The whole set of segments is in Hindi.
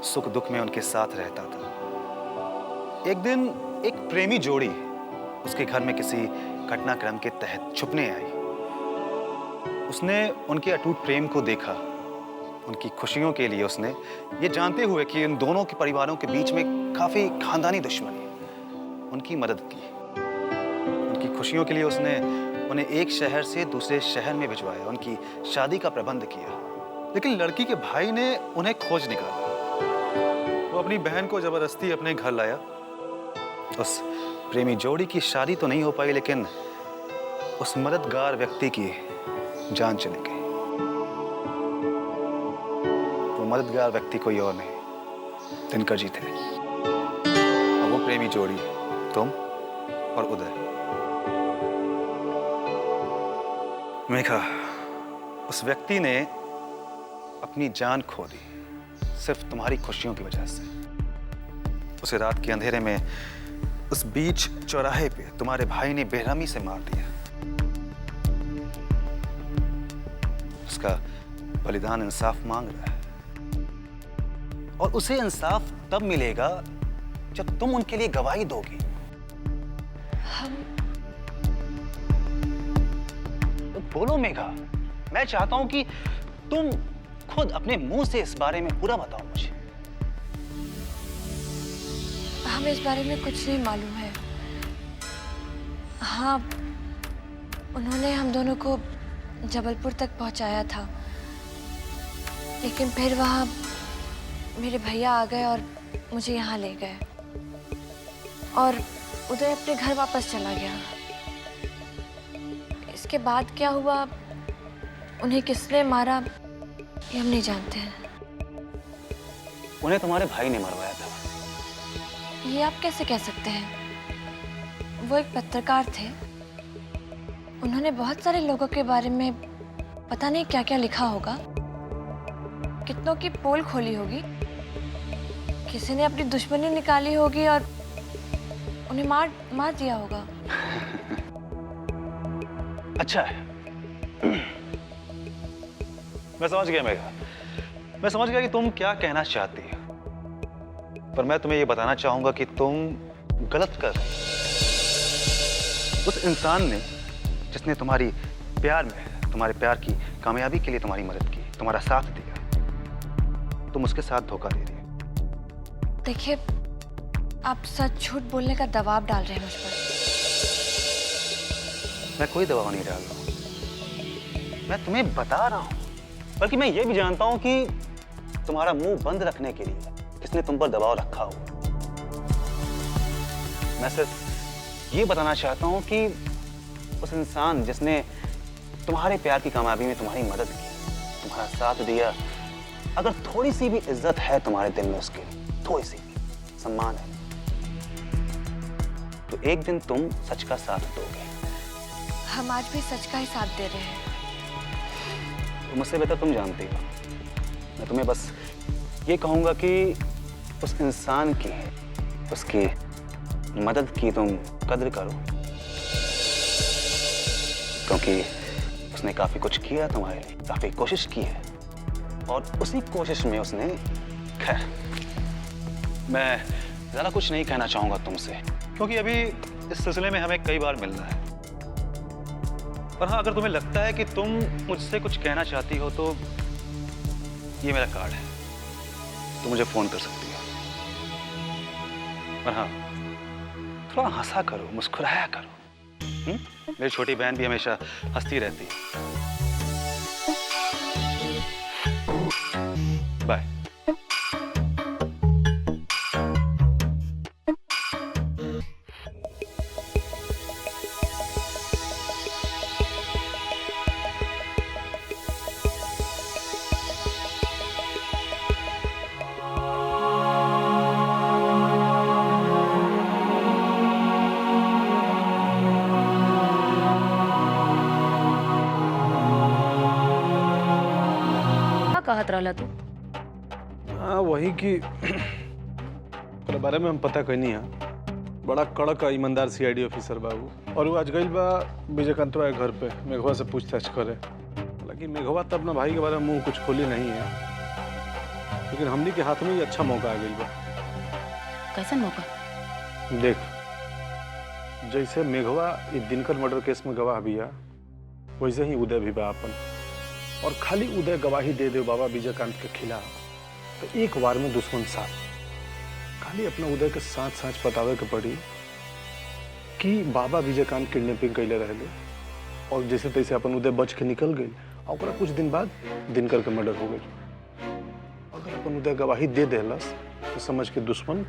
सुख दुख में उनके साथ रहता था। एक दिन एक प्रेमी जोड़ी उसके घर में किसी घटनाक्रम के तहत छुपने आई। उसने उनके अटूट प्रेम को देखा। उनकी खुशियों के लिए उसने, ये जानते हुए कि इन दोनों के परिवारों के बीच में काफी खानदानी दुश्मनी, उनकी मदद की। उनकी खुशियों के लिए उसने उन्हें एक शहर से दूसरे शहर में भिजवाया, उनकी शादी का प्रबंध किया। लेकिन लड़की के भाई ने उन्हें खोज निकाला। वो अपनी बहन को जबरदस्ती अपने घर लाया। उस प्रेमी जोड़ी की शादी तो नहीं हो पाई, लेकिन उस मददगार व्यक्ति की जान चली गई। वो मददगार व्यक्ति कोई और नहीं, दिनकर जी थे। और वो प्रेमी जोड़ी तुम और उदय। मेघा, उस व्यक्ति ने अपनी जान खो दी सिर्फ तुम्हारी खुशियों की वजह से। उसे रात के अंधेरे में उस बीच चौराहे पे तुम्हारे भाई ने बेरहमी से मार दिया। उसका बलिदान इंसाफ मांग रहा है, और उसे इंसाफ तब मिलेगा जब तुम उनके लिए गवाही दोगी। तो बोलो मेघा, मैं चाहता हूं कि तुम खुद अपने मुंह से इस बारे में पूरा बताओ मुझे। हमें इस बारे में कुछ नहीं मालूम है। हाँ, उन्होंने हम दोनों को जबलपुर तक पहुंचाया था, लेकिन फिर वहाँ मेरे भैया आ गए और मुझे यहाँ ले गए, और उदय अपने घर वापस चला गया। इसके बाद क्या हुआ, उन्हें किसने मारा, ये हम नहीं जानते हैं। उन्हें तुम्हारे भाई ने मरवाया था। ये आप कैसे कह सकते हैं? वो एक पत्रकार थे। उन्होंने बहुत सारे लोगों के बारे में पता नहीं क्या क्या लिखा होगा। कितनों की पोल खोली होगी, किसी ने अपनी दुश्मनी निकाली होगी और उन्हें मार दिया होगा। अच्छा है, मैं समझ गया मेघा। मैं समझ गया कि तुम क्या कहना चाहती हो, पर मैं तुम्हें यह बताना चाहूंगा कि तुम गलत कर रही हो। उस इंसान ने जिसने तुम्हारे प्यार की कामयाबी के लिए तुम्हारी मदद की, तुम्हारा साथ दिया, तुम उसके साथ धोखा दे रही हो। देखिए, आप सच झूठ बोलने का दबाव डाल रहे हैं मुझ पर। मैं कोई दबाव नहीं डाल रहा हूं, मैं तुम्हें बता रहा हूं। बल्कि मैं ये भी जानता हूं कि तुम्हारा मुंह बंद रखने के लिए किसने तुम पर दबाव रखा हो। मैं सिर्फ ये बताना चाहता हूं कि उस इंसान जिसने तुम्हारे प्यार की कामयाबी में तुम्हारी मदद की, तुम्हारा साथ दिया, अगर थोड़ी सी भी इज्जत है तुम्हारे दिल में उसके लिए, थोड़ी सी भी सम्मान है, तो एक दिन तुम सच का साथ दोगे। हम आज भी सच का ही साथ दे रहे हैं। तो मुझसे बेहतर तुम जानती हो। मैं तुम्हें बस ये कहूंगा कि उस इंसान की, उसकी मदद की तुम कद्र करो, क्योंकि उसने काफी कुछ किया तुम्हारे लिए, काफी कोशिश की है, और उसी कोशिश में उसने, खैर मैं ज्यादा कुछ नहीं कहना चाहूंगा तुमसे, क्योंकि अभी इस सिलसिले में हमें कई बार मिलना है। और हाँ, अगर तुम्हें लगता है कि तुम मुझसे कुछ कहना चाहती हो तो ये मेरा कार्ड है, तुम मुझे फोन कर सकती हो। और हाँ, थोड़ा हंसा करो, मुस्कुराया करो। मेरी छोटी बहन भी हमेशा हंसती रहती है। बाय। कहत रहला तू? हाँ, वही कि ओकरा बारे में हम पता कैनी है। बड़ा कड़क ईमानदार सीआईडी ऑफिसर बाबू, और वो आज गई बा विजयकांतवा के घर पे मेघवा से पूछताछ करे। लेकिन मेघवा तो अपना भाई के बारे में मुंह कुछ खोली नहीं है। लेकिन हमनी के हाथ में ये अच्छा मौका आ गई बा। कैसन मौका? देख, जैसे मेघवा इस दिनकर मर्डर केस में गवाह बिया, वैसे ही उदय भी बा अपन। और खाली उदय गवाही दे दे बाबा विजयकांत के खिलाफ तो एक वार में दुश्मन साथ। खाली अपना उदय के साथ साथ बतावे के पड़ी कि बाबा विजयकांत किडनैपिंग कैले रहे और जैसे तैसे अपन उदय बच के निकल गई और कुछ दिन बाद दिनकर के मर्डर हो गई। अगर अपन उदय गवाही दे देलस तो समझ के दुश्मन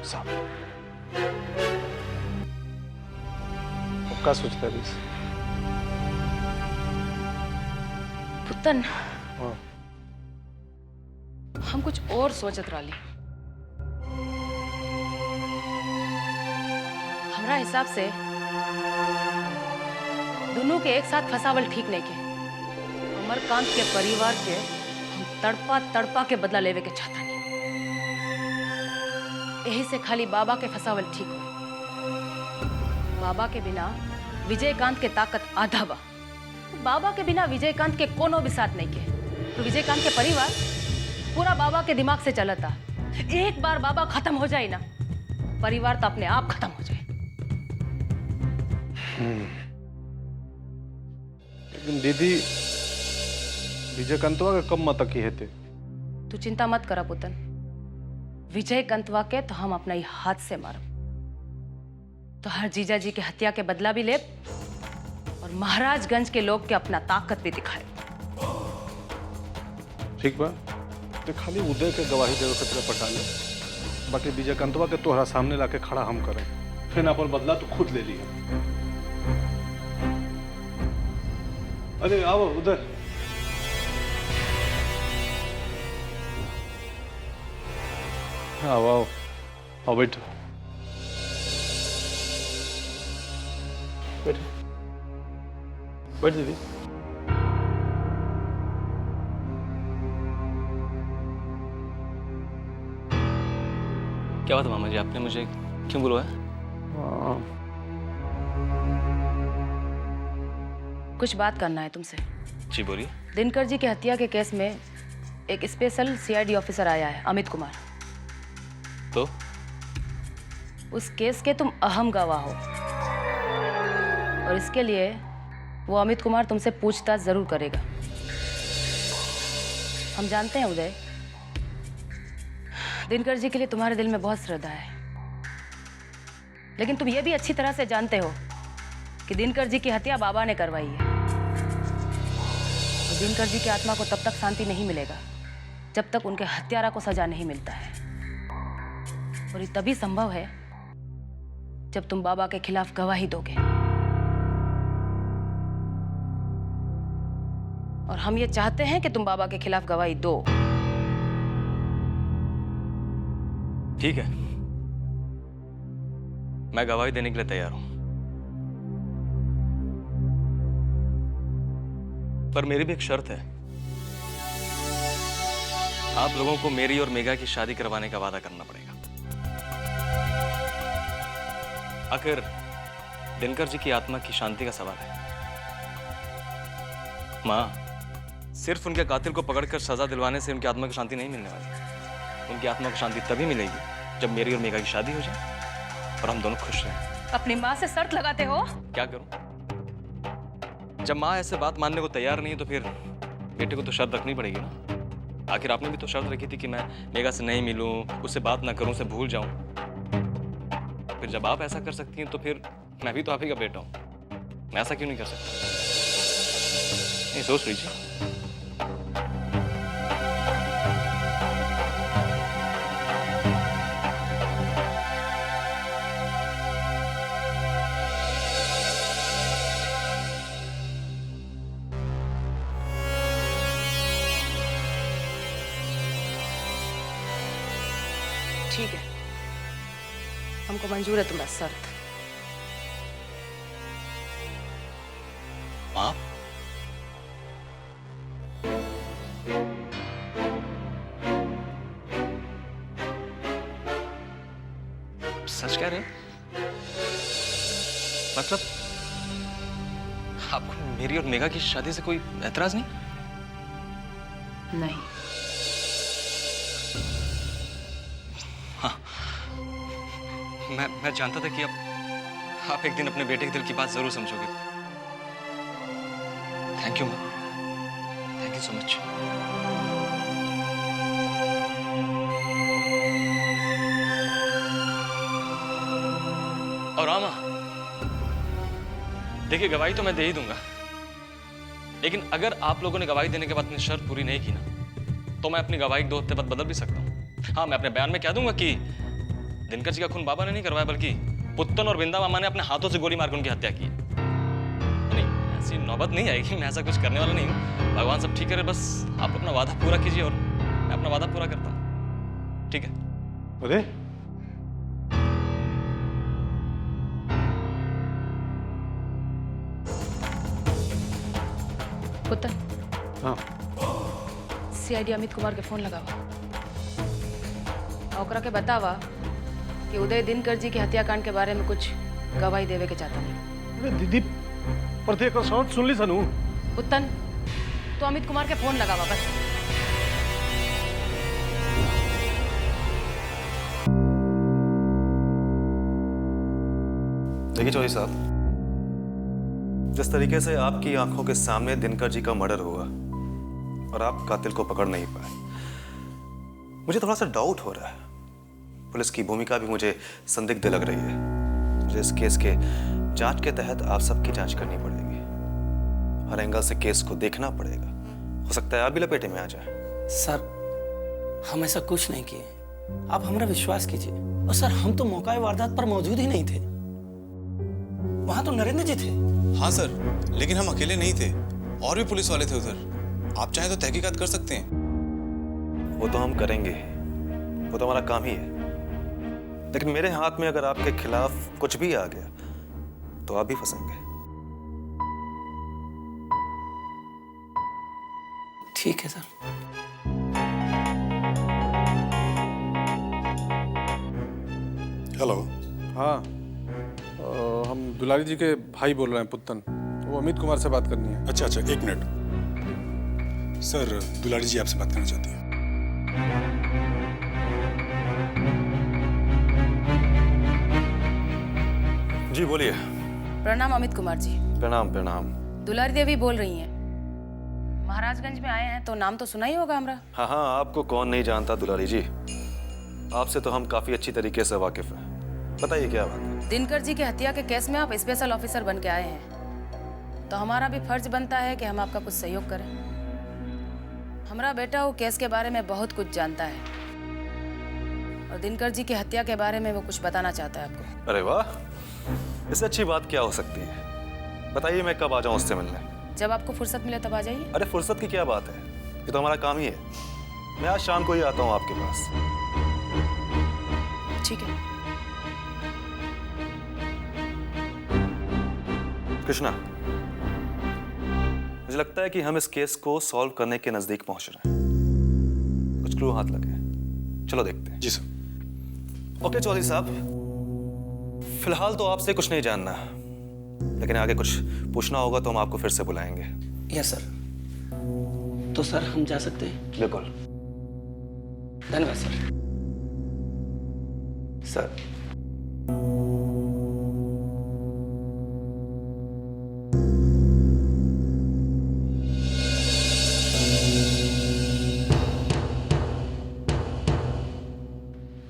साथ। क्या सोचता है? पुतन, हाँ। हम कुछ और सोचत रही। हमरा हिसाब से दोनों के एक साथ फंसावल ठीक नहीं के। अमरकांत के परिवार के हम तड़पा तड़पा के बदला लेवे के चाहता नहीं। यही से खाली बाबा के फंसावल ठीक हो। बाबा के बिना विजयकांत के ताकत आधा बा। बाबा के बिना विजयकांत के कोनो भी साथ नहीं के। तो विजयकांत के परिवार पूरा बाबा के दिमाग से चलता। एक बार बाबा खत्म हो जाए ना, परिवार तो अपने आप खत्म हो जाए। लेकिन दीदी, विजयकांतवा के कब मत की हेते? तू चिंता मत करा पुतन। विजयकांतवा के तो हम अपना ही हाथ से मारब। तो हर जीजा जी के हत्या के बदला भी ले और महाराजगंज के लोग के अपना ताकत भी दिखाए। ठीक बा, तो खाली उदय के गवाही देवे खतरा पटा ले। बाकी विजयकांतवा के तोहरा सामने लाके खड़ा हम करें, फिर ना पर बदला तो खुद ले लिया। अरे आओ उधर। आओ आओ आओ, बैठो बैठ बैठ दीदी। क्या बात है मामा जी, आपने मुझे क्यों बुलवाया? कुछ बात करना है तुमसे। जी बोलिए। दिनकर जी की हत्या के केस में एक स्पेशल सीआईडी ऑफिसर आया है, अमित कुमार। तो उस केस के तुम अहम गवाह हो और इसके लिए वो अमित कुमार तुमसे पूछताछ जरूर करेगा। हम जानते हैं उदय, दिनकर जी के लिए तुम्हारे दिल में बहुत श्रद्धा है, लेकिन तुम ये भी अच्छी तरह से जानते हो कि दिनकर जी की हत्या बाबा ने करवाई है। और दिनकर जी की आत्मा को तब तक शांति नहीं मिलेगा जब तक उनके हत्यारा को सजा नहीं मिलता है। और ये तभी संभव है जब तुम बाबा के खिलाफ गवाही दोगे। और हम ये चाहते हैं कि तुम बाबा के खिलाफ गवाही दो। ठीक है, मैं गवाही देने के लिए तैयार हूं, पर मेरी भी एक शर्त है। आप लोगों को मेरी और मेघा की शादी करवाने का वादा करना पड़ेगा। आखिर दिनकर जी की आत्मा की शांति का सवाल है। मां, सिर्फ उनके कातिल को पकड़कर सजा दिलवाने से उनकी आत्मा को शांति नहीं मिलने वाली। उनकी आत्मा को शांति तभी मिलेगी जब मेरी और मेघा की शादी हो जाए और हम दोनों खुश रहें। अपनी माँ से शर्त लगाते हो? क्या करूं? जब माँ ऐसे बात मानने को तैयार नहीं है तो फिर बेटे को तो शर्त रखनी पड़ेगी ना। आखिर आपने भी तो शर्त रखी थी कि मैं मेघा से नहीं मिलूं, उससे बात ना करूं, उसे भूल जाऊं। फिर जब आप ऐसा कर सकती हैं तो फिर मैं भी तो आप ही का बेटा हूं, मैं ऐसा क्यों नहीं कर सकता? नहीं, सोच लीजिए। ठीक है, हमको मंजूर है तुम्हारी शर्त। माँ, सच कह रहे हैं? मतलब आपको मेरी और मेघा की शादी से कोई ऐतराज नहीं? नहीं। मैं जानता था कि आप एक दिन अपने बेटे के दिल की बात जरूर समझोगे। थैंक यू माँ, थैंक यू सो मच। और हाँ माँ, देखिए गवाही तो मैं दे ही दूंगा, लेकिन अगर आप लोगों ने गवाही देने के बाद अपनी शर्त पूरी नहीं की ना, तो मैं अपनी गवाही 2 हफ्ते बाद बदल भी सकता हूँ। हाँ, मैं अपने बयान में कह दूंगा कि दिनकर जी का खून बाबा ने नहीं करवाया, बल्कि पुत्तन और बिंदा मामा ने अपने हाथों से गोली मारकर उनकी हत्या की। नहीं, ऐसी नौबत नहीं आएगी, मैं ऐसा कुछ करने वाला नहीं हूँ। भगवान सब ठीक करे, बस आप अपना वादा पूरा कीजिए और मैं अपना वादा पूरा करता हूँ, ठीक है? अरे पुत्र, हाँ सीआईडी अमित कुमार के फोन लगावा। ओकरा के बतावा कि उदय दिनकर जी के हत्याकांड के बारे में कुछ गवाही देवे के चाहता नहीं। अरे दीदी पर एक शॉट सुन ली सनू। पुत्तन, तो अमित कुमार के फोन लगावा बस। देखिए चौधरी साहब, जिस तरीके से आपकी आंखों के सामने दिनकर जी का मर्डर हुआ और आप कातिल को पकड़ नहीं पाए, मुझे थोड़ा सा डाउट हो रहा है। पुलिस की भूमिका भी मुझे संदिग्ध लग रही है। मुझे इस केस के जांच के तहत आप सबकी जांच करनी पड़ेगी। हर एंगल से केस को देखना पड़ेगा। हो सकता है आप भी लपेटे में आ जाए। सर, हम ऐसा कुछ नहीं किए, आप हमारा विश्वास कीजिए। और सर, हम तो मौका वारदात पर मौजूद ही नहीं थे, वहां तो नरेंद्र जी थे। हाँ सर, लेकिन हम अकेले नहीं थे, और भी पुलिस वाले थे उधर। आप चाहें तो तहकीकात कर सकते हैं। वो तो हम करेंगे, वो तो हमारा काम ही है। लेकिन मेरे हाथ में अगर आपके खिलाफ कुछ भी आ गया तो आप भी फंसेंगे। ठीक है सर। हेलो। हाँ, हम दुलारी जी के भाई बोल रहे हैं, पुत्तन। वो अमित कुमार से बात करनी है। अच्छा, एक मिनट सर, दुलारी जी आपसे बात करना चाहती हैं। जी बोलिए। प्रणाम अमित कुमार जी। प्रणाम प्रणाम। दुलारी देवी बोल रही हैं। महाराजगंज में आए हैं तो नाम तो सुना ही होगा हमरा। हाँ हाँ, आपको कौन नहीं जानता दुलारी जी। आपसे तो हम काफी अच्छी तरीके से वाकिफ हैं। बताइए क्या बात है। दिनकर जी के हत्या के केस में आप स्पेशल ऑफिसर बन के आए हैं, तो हमारा भी फर्ज बनता है कि हम आपका कुछ सहयोग करें। हमारा बेटा वो केस के बारे में बहुत कुछ जानता है और दिनकर जी की हत्या के बारे में वो कुछ बताना चाहता है आपको। अरे वाह, इससे अच्छी बात क्या हो सकती है। बताइए मैं कब आ जाऊं उससे मिलने। जब आपको फुर्सत मिले तब आ जाइए। अरे फुर्सत की क्या बात है, ये तो हमारा काम ही है। मैं आज शाम को ही आता हूँ आपके पास। ठीक है। कृष्णा, मुझे लगता है कि हम इस केस को सॉल्व करने के नजदीक पहुंच रहे हैं। कुछ क्लू हाथ लगे, चलो देखते हैं। जी सर। ओके चौधरी साहब, फिलहाल तो आपसे कुछ नहीं जानना, लेकिन आगे कुछ पूछना होगा तो हम आपको फिर से बुलाएंगे। Yes sir. तो सर, हम जा सकते हैं? बिल्कुल। धन्यवाद सर। सर,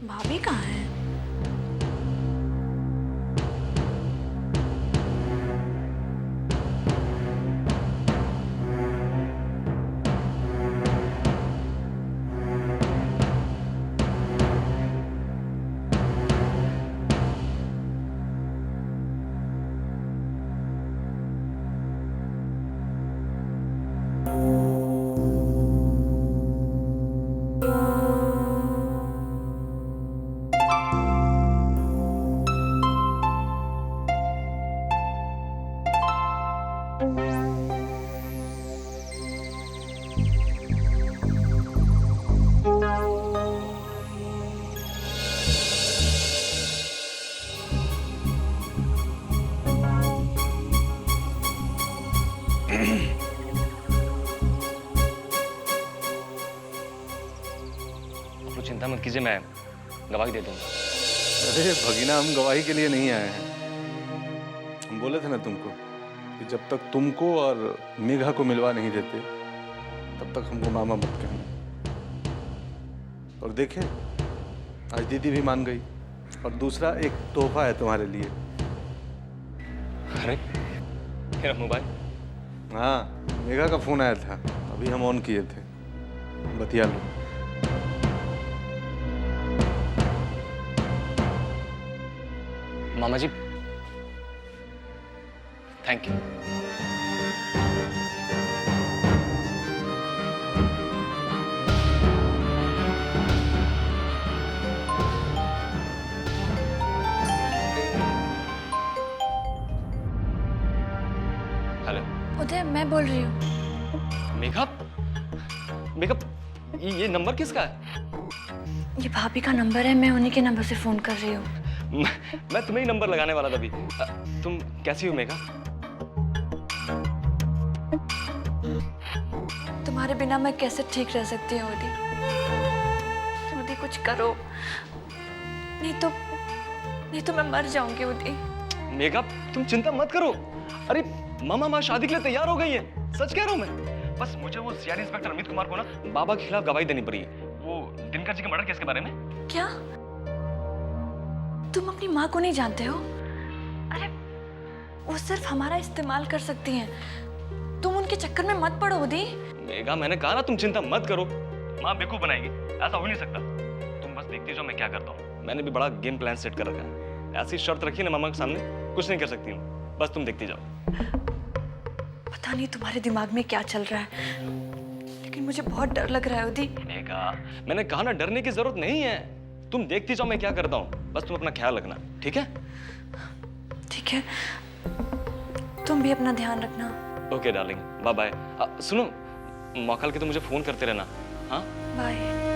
भाभी कहाँ है? चिंता मत कीजिए, मैं गवाही दे दूंगा। अरे भगीना, हम गवाही के लिए नहीं आए हैं। हम बोले थे ना तुमको कि जब तक तुमको और मेघा को मिलवा नहीं देते तब तक हमको मामा मत कहना। और देखे, आज दीदी भी मान गई। और दूसरा एक तोहफा है तुम्हारे लिए। अरे मेरा मोबाइल? हाँ, मेघा का फोन आया था, अभी हम ऑन किए थे। बतिया लो। मामा जी, थैंक यू। हेलो उदय, मैं बोल रही हूँ। मेघा, मेघा, ये नंबर किसका है? ये भाभी का नंबर है, मैं उन्हीं के नंबर से फोन कर रही हूँ। मैं तुम्हें ही नंबर लगाने वाला था अभी। तुम कैसी हो मेघा? तुम्हारे बिना मैं कैसे ठीक रह सकती हूँ उदी? उदी कुछ करो, नहीं तो मैं मर जाऊंगी उदी। मेघा, तुम चिंता मत करो। अरे मामा शादी के लिए तैयार हो गई है, सच कह रहा हूँ मैं। बस मुझे वो सीआईडी इंस्पेक्टर अमित कुमार को ना बाबा के खिलाफ गवाही देनी पड़ी है, वो दिनकर जी के मर्डर केस के बारे में। क्या तुम अपनी माँ को नहीं जानते हो? अरे वो सिर्फ हमारा इस्तेमाल कर सकती हैं। तुम उनके चक्कर में मत पड़ो उदी। मेघा, मैंने कहा ना तुम चिंता मत करो, माँ बेवकूफ बनाएगी, ऐसा हो नहीं सकता। तुम बस देखती जाओ मैं क्या करता हूँ। मैंने भी बड़ा गेम प्लान सेट कर रखा है। ऐसी शर्त रखी ना मामा के सामने, कुछ नहीं कर सकती हूँ, बस तुम देखती जाओ। पता नहीं तुम्हारे दिमाग में क्या चल रहा है, लेकिन मुझे बहुत डर लग रहा है उदी। मेघा, मैंने कहा ना डरने की जरूरत नहीं है, तुम देखती जाओ मैं क्या करता हूँ, बस तुम अपना ख्याल रखना, ठीक है? ठीक है, तुम भी अपना ध्यान रखना। Okay darling, bye bye. सुनो, मौका के तो मुझे फोन करते रहना। हाँ, बाय।